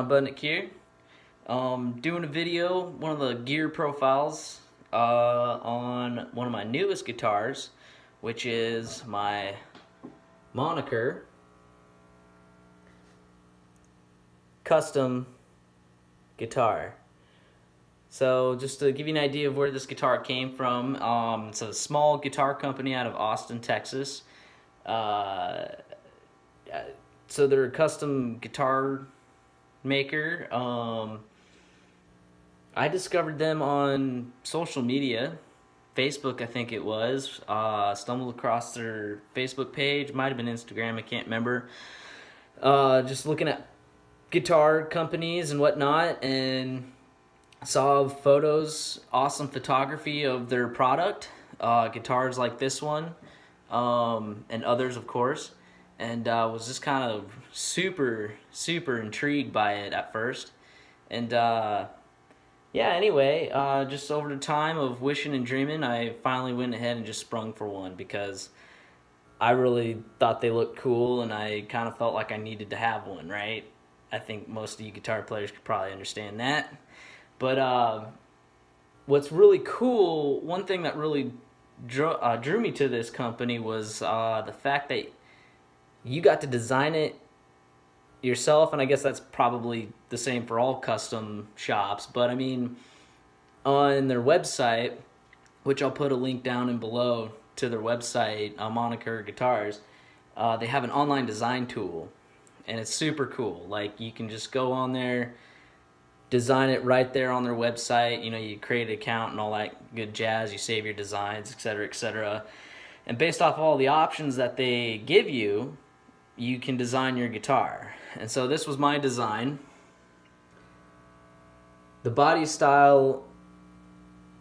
Budnik here. Doing a video, one of the gear profiles on one of my newest guitars, which is my Moniker custom guitar. So just to give you an idea of where this guitar came from, it's a small guitar company out of Austin, Texas. So they're a custom guitar maker. I discovered them on social media, Facebook I think it was. Stumbled across their Facebook page, might have been Instagram, I can't remember. Just looking at guitar companies and whatnot, and saw photos, awesome photography of their product, guitars like this one, and others of course, and was just kind of super intrigued by it at first. And yeah, anyway, just over the time of wishing and dreaming, I finally went ahead and just sprung for one, because I really thought they looked cool and I kind of felt like I needed to have one, right? I think most of you guitar players could probably understand that. But what's really cool, one thing that really drew me to this company was the fact that you got to design it yourself, and I guess that's probably the same for all custom shops, but I mean, on their website, which I'll put a link down in below to their website, Moniker Guitars, they have an online design tool, and it's super cool. Like, you can just go on there, design it right there on their website. You know, you create an account and all that good jazz, you save your designs, etc., etc. And based off all the options that they give you, you can design your guitar. And so this was my design. The body style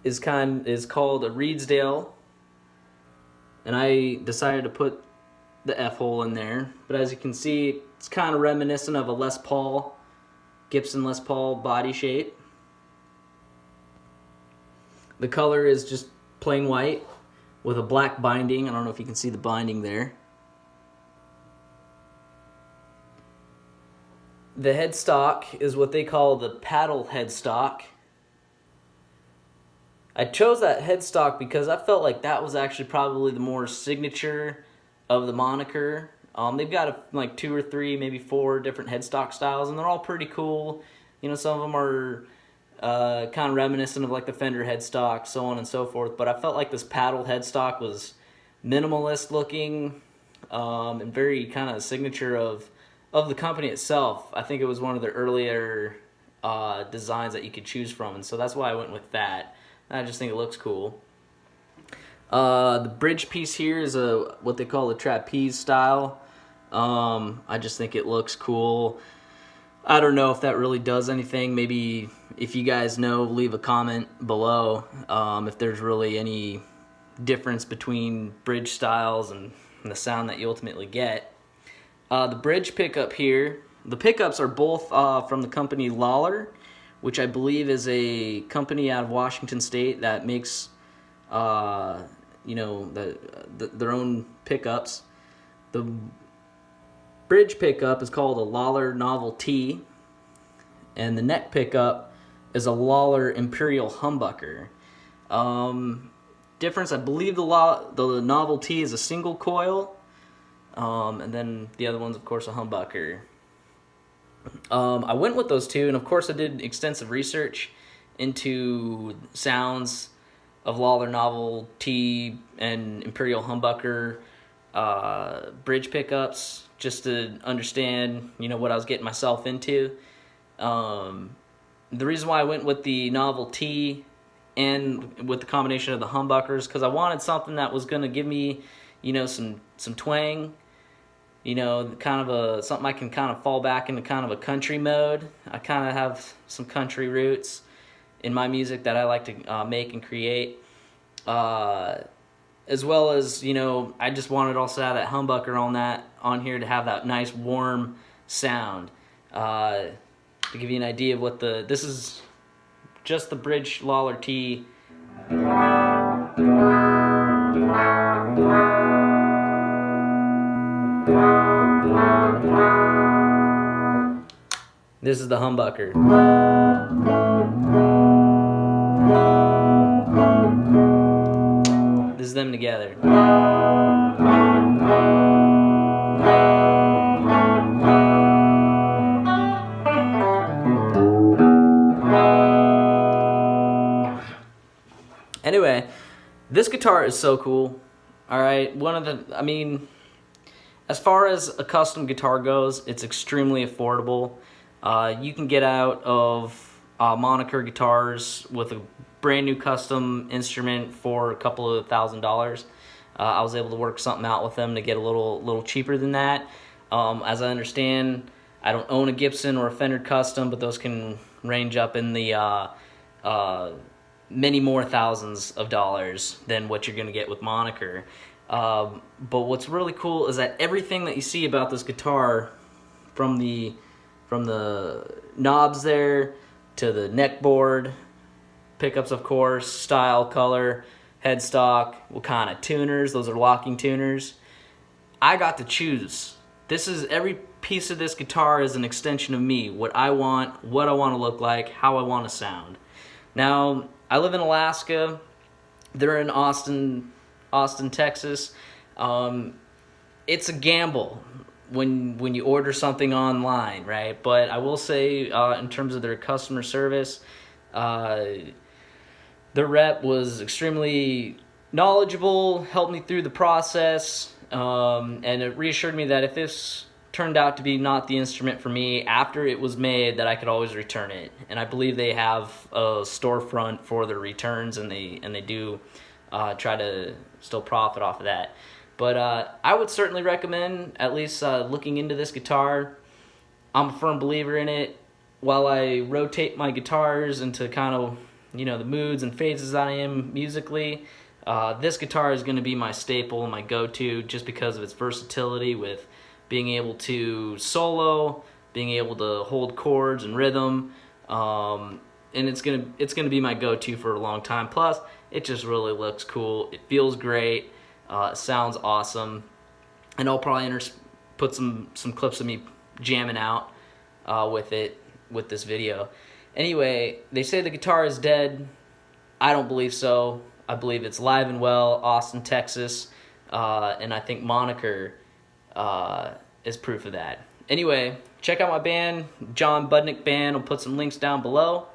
is called a Reedsdale, and I decided to put the F-hole in there. But as you can see, it's kind of reminiscent of a Les Paul, Gibson Les Paul body shape. The color is just plain white with a black binding. I don't know if you can see the binding there. The headstock is what they call the paddle headstock. I chose that headstock because I felt like that was actually probably the more signature of the Moniker. They've got like 2 or 3, maybe 4 different headstock styles, and they're all pretty cool. You know, some of them are kind of reminiscent of like the Fender headstock, so on and so forth. But I felt like this paddle headstock was minimalist looking, and very kind of signature of the company itself. I think it was one of the earlier designs that you could choose from, and so that's why I went with that. I just think it looks cool. The bridge piece here is what they call a trapeze style. I just think it looks cool. I don't know if that really does anything. Maybe if you guys know, leave a comment below if there's really any difference between bridge styles and the sound that you ultimately get. The bridge pickup here, the pickups are both from the company Lawler, which I believe is a company out of Washington State that makes you know, their own pickups. The bridge pickup is called a Lawler Novel T, and the neck pickup is a Lawler Imperial Humbucker. Difference, I believe the Novel T is a single coil, and then the other one's of course a humbucker. I went with those two, and of course I did extensive research into sounds of Lawler Novel T and Imperial Humbucker bridge pickups, just to understand, you know, what I was getting myself into. The reason why I went with the novelty and with the combination of the humbuckers, because I wanted something that was going to give me, some twang, kind of something I can kind of fall back into kind of a country mode. I kind of have some country roots in my music that I like to make and create. As well as, I just wanted also to have that humbucker on here to have that nice warm sound. To give you an idea of what this is just the bridge Lawler T. This is the humbucker. This is them together. Anyway, this guitar is so cool. All right, as far as a custom guitar goes, it's extremely affordable. You can get out of Moniker guitars with a brand new custom instrument for a couple of $1,000s. I was able to work something out with them to get a little cheaper than that. As I understand, I don't own a Gibson or a Fender Custom, but those can range up in the many more thousands of dollars than what you're going to get with Moniker. But what's really cool is that everything that you see about this guitar, from the knobs there to the neck board, pickups of course, style, color, headstock, what kind of tuners, those are locking tuners, I got to choose. Every piece of this guitar is an extension of me, what I want to look like, how I want to sound. Now, I live in Alaska. They're in Austin, Texas. It's a gamble when you order something online, right? But I will say, in terms of their customer service, their rep was extremely knowledgeable, helped me through the process, and it reassured me that if this turned out to be not the instrument for me after it was made, that I could always return it. And I believe they have a storefront for their returns, and they do try to still profit off of that. But I would certainly recommend at least looking into this guitar. I'm a firm believer in it. While I rotate my guitars into kind of the moods and phases I am musically, this guitar is going to be my staple, my go-to, just because of its versatility with being able to solo, being able to hold chords and rhythm, and it's gonna be my go-to for a long time. Plus, it just really looks cool. It feels great. It sounds awesome, and I'll probably put some clips of me jamming out with this video. Anyway, they say the guitar is dead. I don't believe so. I believe it's live and well, Austin, Texas, and I think Moniker is proof of that. Anyway, check out my band, John Budnik Band. I'll put some links down below.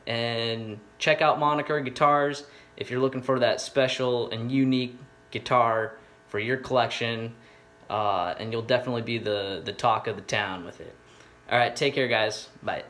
And check out Moniker Guitars if you're looking for that special and unique guitar for your collection. And you'll definitely be the talk of the town with it. All right, take care, guys. Bye.